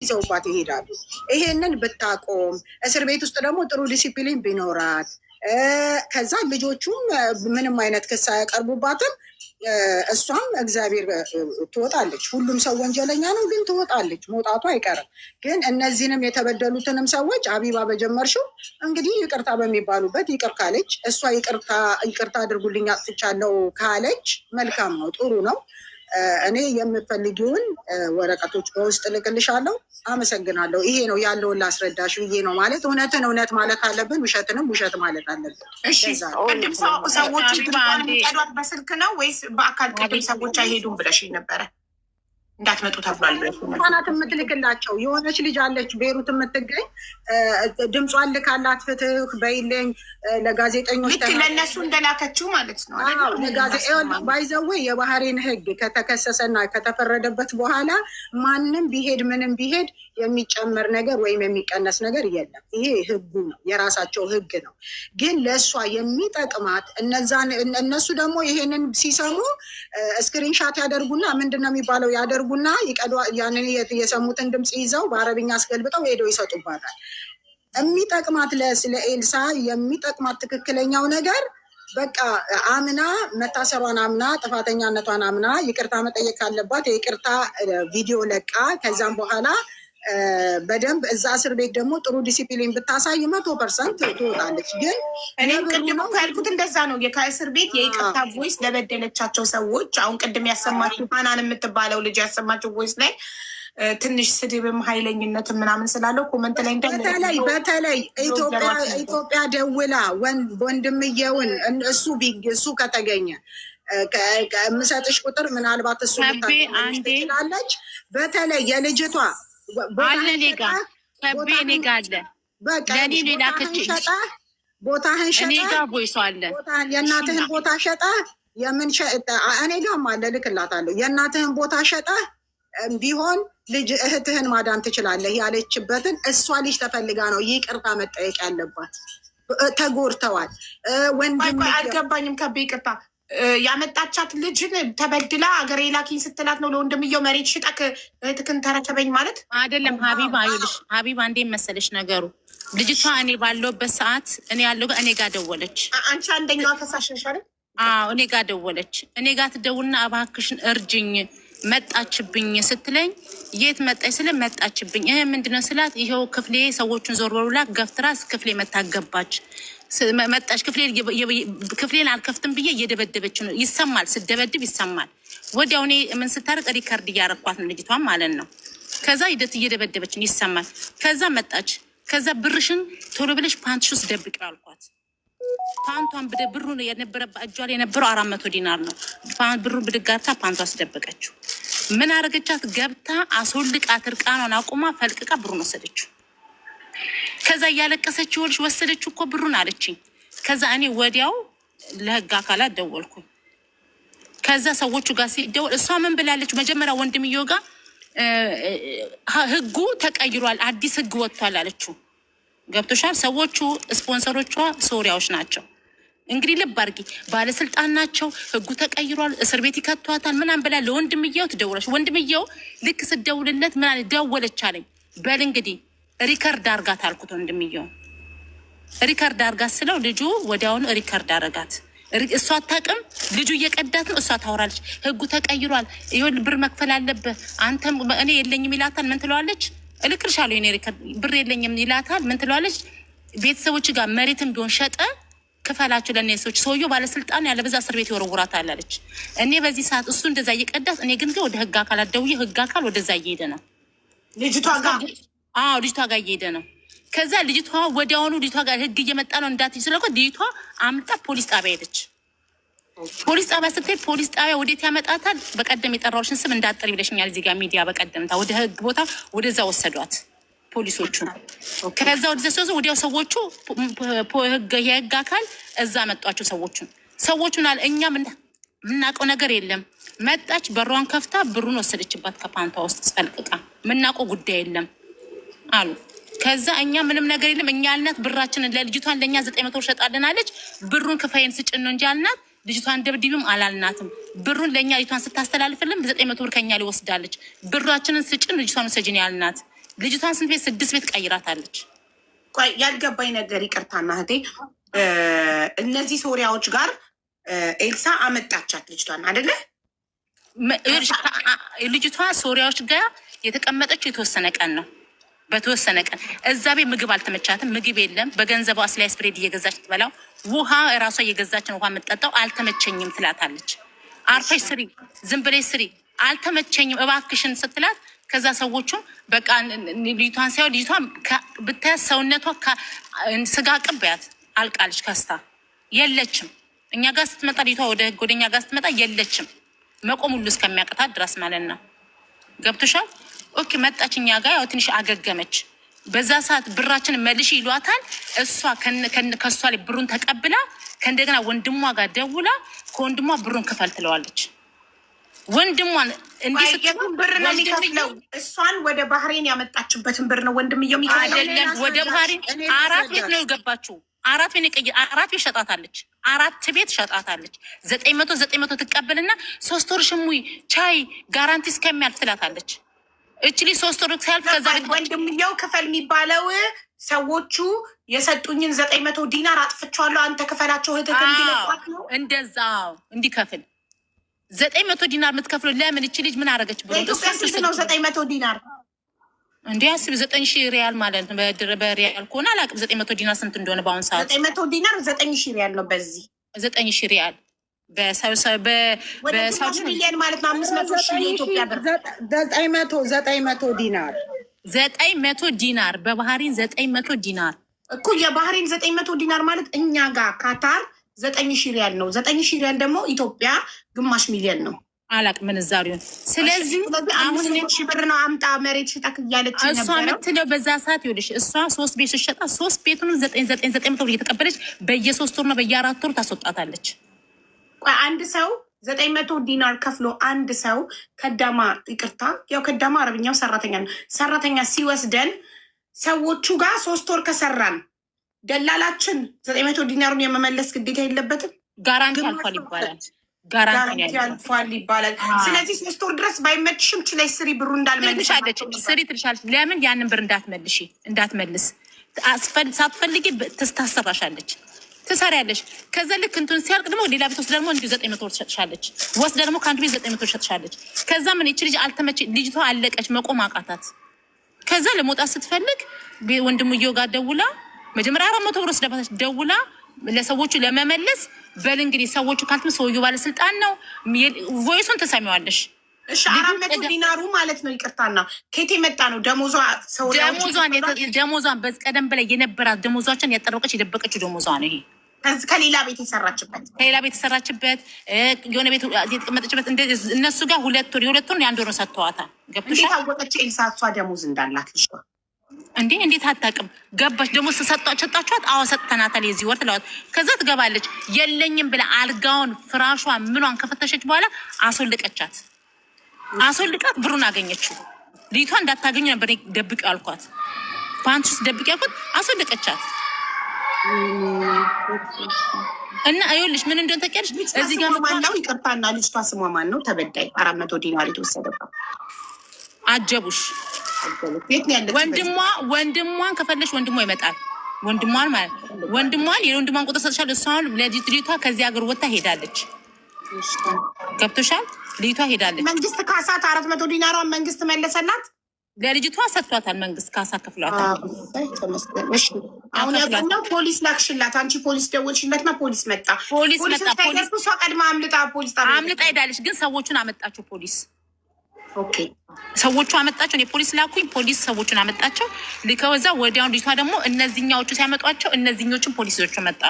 ይዘውባት ይሄዳሉ። ይሄንን ብታቆም እስር ቤት ውስጥ ደግሞ ጥሩ ዲሲፕሊን ቢኖራት ከዛ ልጆቹም ምንም አይነት ክስ አያቀርቡባትም። እሷም እግዚአብሔር ትወጣለች። ሁሉም ሰው ወንጀለኛ ነው፣ ግን ትወጣለች፣ መውጣቱ አይቀርም። ግን እነዚህንም የተበደሉትንም ሰዎች አቢባ በጀመርሽው እንግዲህ ይቅርታ በሚባሉበት ይቅር ካለች እሷ ይቅርታ አድርጉልኝ አጥፍቻለሁ ካለች መልካም ነው፣ ጥሩ ነው። እኔ የምፈልጊውን ወረቀቶች በውስጥ ልክልሻለሁ። አመሰግናለሁ። ይሄ ነው ያለውን ላስረዳሽ ብዬ ነው። ማለት እውነትን እውነት ማለት አለብን፣ ውሸትንም ውሸት ማለት አለብን። እሺ ቅድም ሰዎች ቀዷት በስልክ ነው ወይስ በአካል? ቅድም ሰዎች አይሄዱም ብለሽኝ ነበረ እንዳትመጡ ተብሏል። ህጻናት የምትልክላቸው የሆነች ልጅ አለች ቤሩት የምትገኝ ድምጿን ልካላት ፍትህ በይለኝ ለጋዜጠኞች ልክ ለእነሱ እንደላከችው ማለት ነው። ባይዘዌ የባህሬን ህግ ከተከሰሰና ከተፈረደበት በኋላ ማንም ቢሄድ ምንም ቢሄድ የሚጨመር ነገር ወይም የሚቀነስ ነገር የለም። ይሄ ህጉ ነው፣ የራሳቸው ህግ ነው። ግን ለእሷ የሚጠቅማት እነሱ ደግሞ ይሄንን ሲሰሙ ስክሪንሻት ያደርጉና ምንድን ነው የሚባለው ያደርጉና ያንን የሰሙትን ድምፅ ይዘው በአረብኛ አስገልብጠው ሄደው ይሰጡባታል። የሚጠቅማት ለኤልሳ የሚጠቅማት ትክክለኛው ነገር በቃ አምና መታሰሯን አምና ጥፋተኛነቷን አምና ይቅርታ መጠየቅ ካለባት የይቅርታ ቪዲዮ ለቃ ከዛም በኋላ በደንብ እዛ እስር ቤት ደግሞ ጥሩ ዲሲፕሊን ብታሳይ 100% ትወጣለች። ግን እኔ ቅድም ካልኩት እንደዛ ነው። ከእስር ቤት የይቅርታ ቮይስ ለበደለቻቸው ሰዎች አሁን ቅድም ያሰማችው ሀናን የምትባለው ልጅ ያሰማችው ቮይስ ላይ ትንሽ ስድብም ኃይለኝነትም ምናምን ስላለው ኮመንት ላይ በተለይ ኢትዮጵያ ደውላ ወንድምየውን እሱ ከተገኘ የምሰጥሽ ቁጥር ምናልባት እሱ ትችላለች። በተለይ የልጅቷ አለ ኔጋ ከቤ ኔጋ አለ ለኔ ሌላ ከችሽ ቦታህን ሸጠ የእናትህን ቦታ ሸጠ እኔ ጋም አለ ልክላታለሁ። የእናትህን ቦታ ሸጠ ቢሆን ልጅ እህትህን ማዳን ትችላለህ ያለችበትን እሷ ልጅ ተፈልጋ ነው ይቅርታ መጠየቅ ያለባት። ተጎድተዋል። ወንድም አልገባኝም። ከቤ ይቅርታ ያመጣቻት ልጅን ተበድላ አገሬ ላኪኝ ስትላት ነው ለወንድምየው መሬት ሽጠክ እህትክን ተረከበኝ ማለት አይደለም። ሀቢባ ይልሽ ሀቢባ እንዴት መሰለሽ ነገሩ ልጅቷ እኔ ባለውበት ሰዓት እኔ ጋር ደወለች። አንቺ አንደኛዋ ከሳሽ ነሽ አይደል? አዎ እኔ ጋር ደወለች። እኔ ጋር ትደውልና እባክሽን እርጅኝ መጣችብኝ ስትለኝ የት መጣች ስለ መጣችብኝ ይሄ ምንድነው ስላት ይሄው ክፍሌ ሰዎቹን ዞር በሉላ ገፍትራ ክፍሌ መታገባች መጣች። ክፍሌን አልከፍትም ብዬ እየደበደበች ነው። ይሰማል፣ ስደበድብ ይሰማል። ወዲያው እኔ ምን ስታርቅ ሪከርድ እያረኳት ነው ልጅቷን ማለት ነው። ከዛ ሂደት እየደበደበች ይሰማል። ከዛ መጣች። ከዛ ብርሽን ቶሎ ብለሽ ፓንትሽ ውስጥ ደብቂ አልኳት። ፓንቷን ብሩ የነበረባት እጇ ላይ የነበረው 400 ዲናር ነው። ብሩ ብድጋርታ ፓንቷ አስደበቀችው። ምን አረገቻት? ገብታ አስወልቃት እርቃኗን አቁማ ፈልቅቃ ብሩን ወሰደችው። ከዛ እያለቀሰች ይወልሽ ወሰደችው እኮ ብሩን አለችኝ። ከዛ እኔ ወዲያው ለህግ አካላት ደወልኩኝ። ከዛ ሰዎቹ ጋር ሲደወል እሷ ምን ብላለች? መጀመሪያ ወንድምየው ጋር ህጉ ተቀይሯል፣ አዲስ ህግ ወጥቷል አለችው። ገብቶሻል? ሰዎቹ ስፖንሰሮቿ ሶሪያዎች ናቸው። እንግዲህ ልብ አድርጊ፣ ባለስልጣን ናቸው። ህጉ ተቀይሯል፣ እስር ቤት ይከቷታል ምናምን ብላ ለወንድምየው ትደውለች። ወንድምየው ልክ ስደውልለት ምን አለ? ደወለች አለኝ። በል እንግዲህ ሪከርድ አርጋት አልኩት። ወንድምየው ሪከርድ አርጋት ስለው ልጁ ወዲያውኑ ሪከርድ አረጋት። እሷ አታውቅም፣ ልጁ እየቀዳት ነው። እሷ ታወራለች። ህጉ ተቀይሯል፣ ይሁን ብር መክፈል አለብህ አንተም። እኔ የለኝም ይላታል። ምን ትለዋለች? እልክልሻለሁ የኔ ሪከርድ ብር የለኝም ይላታል። ምን ትለዋለች? ቤተሰቦች ጋር መሬትም ቢሆን ሸጠ ክፈላቸው ለእኔ ሰዎች። ሰውየው ባለስልጣን ያለ በዛ እስር ቤት ይወረውራታል አለች። እኔ በዚህ ሰዓት እሱ እንደዛ እየቀዳት፣ እኔ ግን ወደ ህግ አካላት ደውዬ ህግ አካል ወደዛ እየሄደ ነው ልጅቷ ጋር። አዎ ልጅቷ ጋር እየሄደ ነው። ከዛ ልጅቷ ወዲያውኑ ልጅቷ ጋር ህግ እየመጣ ነው እንዳትይ ስለኮ ልጅቷ አምጣ ፖሊስ ጣቢያ ሄደች። ፖሊስ ጣቢያ ስትሄድ ፖሊስ ጣቢያ ወዴት ያመጣታል? በቀደም የጠራሁሽን ስም እንዳትጠሪ ብለሽኛል እዚህ ጋር ሚዲያ። በቀደምታ ወደ ህግ ቦታ ወደዛ ወሰዷት ፖሊሶቹ። ከዛ ወደዛ ወዲያው ሰዎቹ የህግ አካል እዛ መጧቸው። ሰዎቹን አለ እኛ ምናውቀው ነገር የለም። መጣች፣ በሯን ከፍታ ብሩን ወሰደችባት ከፓንቷ ውስጥ ፈልቅቃ። ምናውቀው ጉዳይ የለም አሉ። ከዛ እኛ ምንም ነገር የለም እኛ አልናት ብራችንን ለልጅቷን ለእኛ 900 ብር ሸጣልናለች። ብሩን ክፈይን ስጭን ነው እንጂ አልናት። ልጅቷን ደብድቢም አላልናትም። ብሩን ለእኛ ልጅቷን ስታስተላልፍልን 900 ብር ከኛ ሊወስዳለች። ብራችንን ስጭን ልጅቷን ውሰጅን ያልናት። ልጅቷን ስንት ቤት 6 ቤት ቀይራታለች። ቆይ ያልገባኝ ነገር ይቅርታና እህቴ፣ እነዚህ ሶሪያዎች ጋር ኤልሳ አመጣቻት ልጅቷን አይደለ? ልጅቷ ሶሪያዎች ጋር የተቀመጠችው የተወሰነ ቀን ነው። በተወሰነ ቀን እዛ ቤት ምግብ አልተመቻትም። ምግብ የለም። በገንዘቧ ስላይስ ብሬድ እየገዛች ትበላው፣ ውሃ ራሷ እየገዛች ነው ውሃ የምትጠጣው። አልተመቸኝም ትላታለች። አርፈሽ ስሪ፣ ዝም ብለሽ ስሪ፣ አልተመቸኝም እባክሽን ስትላት፣ ከዛ ሰዎቹም በቃ ልጅቷን ሳይሆን ልጅቷ ብታያት ሰውነቷ ስጋ ቅብያት አልቃለች። ከስታ የለችም። እኛ ጋር ስትመጣ ልጅቷ ወደ እኛ ጋር ስትመጣ የለችም። መቆም ሁሉ እስከሚያቅታት ድረስ ማለት ነው። ገብቶሻል? ኦኬ መጣች እኛ ጋር ያው ትንሽ አገገመች። በዛ ሰዓት ብራችን መልሽ ይሏታል። እሷ ከእሷ ላይ ብሩን ተቀብላ ከእንደገና ወንድሟ ጋር ደውላ ከወንድሟ ብሩን ክፈል ትለዋለች። ወንድሟን እንዲህ ስትሆን ብር ነው የሚከፍለው። እሷን ወደ ባህሬን ያመጣችበትን ብር ነው ወንድምየው የሚከፍለው። አይደለም ወደ ባህሬን 4 ቤት ነው የገባችው። 4 ቤት ሸጣታለች። 4 ቤት ሸጣታለች። 900 ትቀበልና 3 ወር ሽሙይ ቻይ ጋራንቲ እስከሚያልፍ ትላታለች። እችሊ 3 ወር ሲያልፍ ከዛ ወንድምየው ክፈል የሚባለው ሰዎቹ የሰጡኝን 900 ዲናር አጥፍቻለሁ አንተ ክፈላቸው እህትህ እንዲለቋት ነው። እንደዛ እንዲከፍል 900 ዲናር የምትከፍለው ለምን? እቺ ልጅ ምን አደረገች ብሎ ኢትዮጵያ ስንት ነው 900 ዲናር? እንዴ አስብ 9000 ሪያል ማለት ነው። በሪያል ከሆነ አላውቅም 900 ዲናር ስንት እንደሆነ በአሁን ሰዓት። 900 ዲናር 9000 ሪያል ነው። በዚህ 9000 ሪያል በሳውዲ ሚሊዮን ማለት ነው 500 ሺህ የኢትዮጵያ ብር። 900 ዲናር 900 ዲናር በባህሪን 900 ዲናር እኮ የባህሪን 900 ዲናር ማለት እኛ ጋር ካታር 9000 ሪያል ነው። 9000 ሪያል ደግሞ ኢትዮጵያ ግማሽ ሚሊዮን ነው። አላውቅም ምንዛሬውን። ስለዚህ አሁን ሺህ ብር ነው አምጣ መሬት ሽጣክ እያለች ነበር እሷ የምትለው በዛ ሰዓት ይኸውልሽ፣ እሷ 3 ቤት ስትሸጣ 3 ቤቱንም 900 እየተቀበለች በየ3 ወር ነው በየ4 ወር ታስወጣታለች። አንድ ሰው 900 ዲናር ከፍሎ አንድ ሰው ከዳማ ይቅርታ፣ ያው ከዳማ አረብኛው ሰራተኛ ነው። ሰራተኛ ሲወስደን ሰዎቹ ጋር 3 ወር ከሰራን ደላላችን 900 ዲናሩን የመመለስ ግዴታ የለበትም። ጋራንቲ አልፏል ይባላል። ጋራንቲ አልፏል ይባላል። ስለዚህ 3 ወር ድረስ ባይመችሽም ችለሽ ስሪ፣ ብሩ እንዳልመልሽ ስሪ ትልሻለች። ለምን ያንን ብር እንዳትመልስ ሳትፈልጊ ታሰራሻለች፣ ትሰሪያለሽ። ከዛ ልክ እንትን ሲያልቅ ደግሞ ሌላ ቤት ወስዳ ደግሞ እንዲሁ 900 ብር ትሸጥሻለች። ወስዳ ደግሞ ከአንዱ ቤት 900 ብር ትሸጥሻለች። ከዛ ምን ይቺ ልጅ ልጅቷ አለቀች፣ መቆም አቃታት። ከዛ ለመውጣት ስትፈልግ ወንድምየው ጋር ደውላ መጀመሪያ 400 ብር ወስዳባታች። ደውላ ለሰዎቹ ለመመለስ በል እንግዲህ ሰዎቹ ካልትም ሰውየው ባለስልጣን ነው። ቮይሱን ተሰሚዋለሽ። እሺ 400 ዲናሩ ማለት ነው። ይቅርታና ከየት የመጣ ነው? ደሞዟን በቀደም በላይ የነበራት ደሞዟችን ያጠረቀች የደበቀችው ደሞዟ ነው። ይሄ ከሌላ ቤት የሰራችበት የሆነ ቤት የተቀመጠችበት እነሱ ጋር 2 ወር የ2 ወር የ1 ወር ሰጥተዋታል። ገብቶሻል? እንዴት አወቀች ኤልሳ እሷ ደሞዝ እንዳላት? እንዴት አታውቅም? ገባች ደግሞ ሰጣችኋት? አዎ ሰጥተናታል የዚህ ወር ትለዋት። ከዛ ትገባለች። የለኝም ብላ አልጋውን ፍራሿ ምኗን ከፈተሸች በኋላ አስወልቃት ብሩን አገኘችው። ልጅቷ እንዳታገኙ ነበር ደብቂው አልኳት። ፓንት ውስጥ ደብቂው አልኳት። አስወልቀቻት እና ይኸውልሽ ምን እንደሆነ ታውቂያለሽ? እዚህ ጋር ማነው? ይቅርታና ልጅቷ ስሟ ማን ነው? ተበዳይ 400 ዲናር የተወሰደባት አጀቡሽ። ወንድሟን ከፈለሽ ወንድሟ ይመጣል። ወንድሟን የወንድሟን ቁጥር ሰጥሻለሁ። እሷን ለልጅቷ ከዚህ ሀገር ወጥታ ሄዳለች። ገብቶሻል? ልጅቷ ሄዳለች። መንግስት ካሳት 400 ዲናሯን መንግስት መለሰላት። ለልጅቷ ሰጥቷታል። መንግስት ካሳ ከፍሏታል። አሁን ያቆምነው ፖሊስ ላክሽላት። አንቺ ፖሊስ ደወልሽለትና ፖሊስ መጣ። ፖሊስ እሷ ቀድማ አምልጣ ሄዳለች። ግን ሰዎቹን አመጣቸው ፖሊስ። ኦኬ ሰዎቹ አመጣቸው። እኔ ፖሊስ ላኩኝ። ፖሊስ ሰዎቹን አመጣቸው። ከዛ ወዲያውን ልጅቷ ደግሞ እነዚህኛዎቹ ሲያመጧቸው እነዚህኞቹን ፖሊሶቹ መጣ።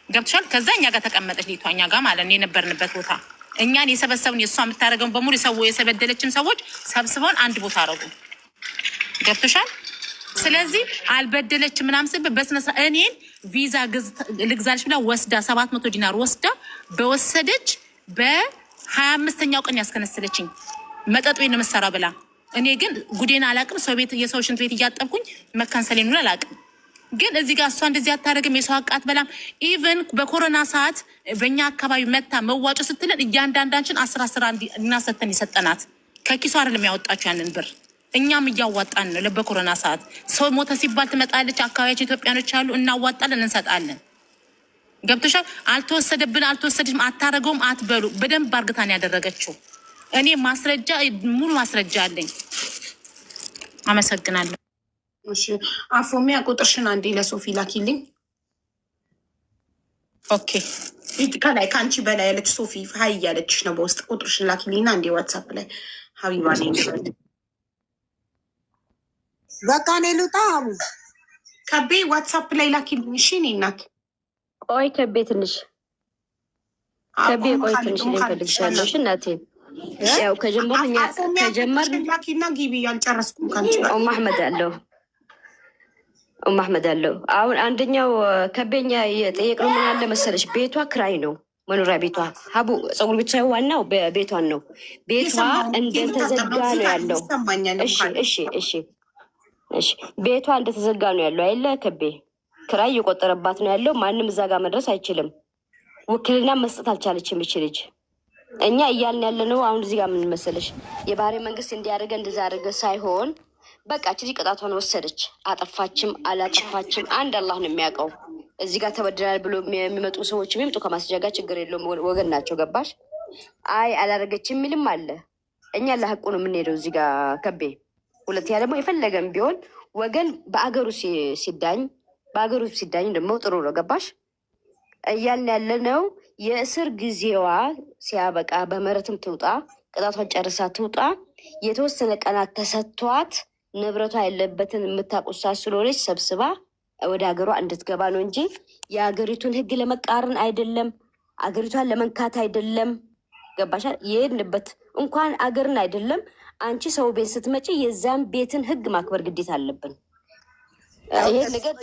ገብቶሻል? ከዛ እኛ ጋር ተቀመጠች ልጅቷ፣ እኛ ጋር ማለት ነው የነበርንበት ቦታ። እኛን የሰበሰቡን የእሷ የምታደርገውን በሙሉ የሰበደለችን ሰዎች ሰብስበውን አንድ ቦታ አረጉ። ገብቶሻል? ስለዚህ አልበደለችም ምናምን ስል በስነስርዓት እኔን ቪዛ ልግዛልሽ ብላ ወስዳ 700 ዲናር ወስዳ በወሰደች በ25ኛው ቀን ያስከነሰለችኝ መጠጥ ቤት ነው የምትሰራ ብላ። እኔ ግን ጉዴን አላቅም። ሰው ቤት የሰው ሽንት ቤት እያጠብኩኝ መካንሰሌን ሆነ አላቅም። ግን እዚህ ጋር እሷ እንደዚህ አታደርግም። የሰው አቃት በላም። ኢቨን በኮሮና ሰዓት በእኛ አካባቢ መታ መዋጮ ስትለን እያንዳንዳችን 10 እናሰተን የሰጠናት ከኪሷ አይደለም ያወጣችሁ ያንን ብር እኛም እያዋጣን ነው። በኮሮና ሰዓት ሰው ሞተ ሲባል ትመጣለች። አካባቢያችን ኢትዮጵያኖች አሉ፣ እናዋጣለን፣ እንሰጣለን። ገብቶሻል? አልተወሰደብን አልተወሰደችም አታረገውም አትበሉ። በደንብ አርግታን ያደረገችው እኔ ማስረጃ ሙሉ ማስረጃ አለኝ። አመሰግናለሁ። እሺ አፎሚያ ቁጥርሽን አንዴ ለሶፊ ላኪልኝ። ኦኬ ከላይ ከአንቺ በላይ ያለች ሶፊ ሀይ እያለችሽ ነው። በውስጥ ቁጥርሽን ላኪልኝና አንዴ ዋትሳፕ ላይ ሀቢባ ነኝ። በቃ እኔ ልውጣ። ከቤ ዋትሳፕ ላይ ላኪልኝ። እሺ እኔ እናት ቆይ ከቤ ትንሽ ከቤ ቆይ ትንሽ ልንፈልግሻለሁ። እሺ እናቴ ያው ከጀመርኛ ላኪና ግቢ ያልጨረስኩም ካንቺ አህመድ አለው አሁን አንደኛው ከቤኛ የጠየቅነው ምን አለ መሰለሽ፣ ቤቷ ክራይ ነው መኖሪያ ቤቷ ሀቡ ፀጉር ቤት ሳይሆን ዋናው ቤቷን ነው። ቤቷ እንደተዘጋ ነው ያለው። እሺ ቤቷ እንደተዘጋ ነው ያለው አይደለ? ከቤ ክራይ እየቆጠረባት ነው ያለው። ማንም እዛ ጋር መድረስ አይችልም። ውክልና መስጠት አልቻለችም ይች ልጅ። እኛ እያልን ያለ ነው አሁን እዚህ ጋር ምን መሰለሽ፣ የባህሬ መንግስት እንዲያደርገ እንደዛ አደረገ ሳይሆን በቃ እቺ ቅጣቷን ወሰደች። አጠፋችም አላጠፋችም አንድ አላህ ነው የሚያውቀው። እዚህ ጋር ተበድላል ብሎ የሚመጡ ሰዎች የሚመጡ ከማስረጃ ጋር ችግር የለውም፣ ወገን ናቸው። ገባሽ? አይ አላደረገችም የሚልም አለ። እኛ ለሐቁ ነው የምንሄደው እዚህ ጋር ከቤ። ሁለተኛ ደግሞ የፈለገም ቢሆን ወገን በአገሩ ሲዳኝ ደግሞ ጥሩ ነው። ገባሽ? እያልን ያለ ነው የእስር ጊዜዋ ሲያበቃ በምህረትም ትውጣ፣ ቅጣቷን ጨርሳ ትውጣ። የተወሰነ ቀናት ተሰጥቷት ንብረቷ ያለበትን የምታቁሳ ስለሆነች ሰብስባ ወደ ሀገሯ እንድትገባ ነው እንጂ የሀገሪቱን ሕግ ለመቃረን አይደለም፣ አገሪቷን ለመንካት አይደለም። ገባሻል? የሄድንበት እንኳን አገርን አይደለም አንቺ ሰው ቤት ስትመጪ የዛን ቤትን ሕግ ማክበር ግዴታ አለብን። ይሄ ነገር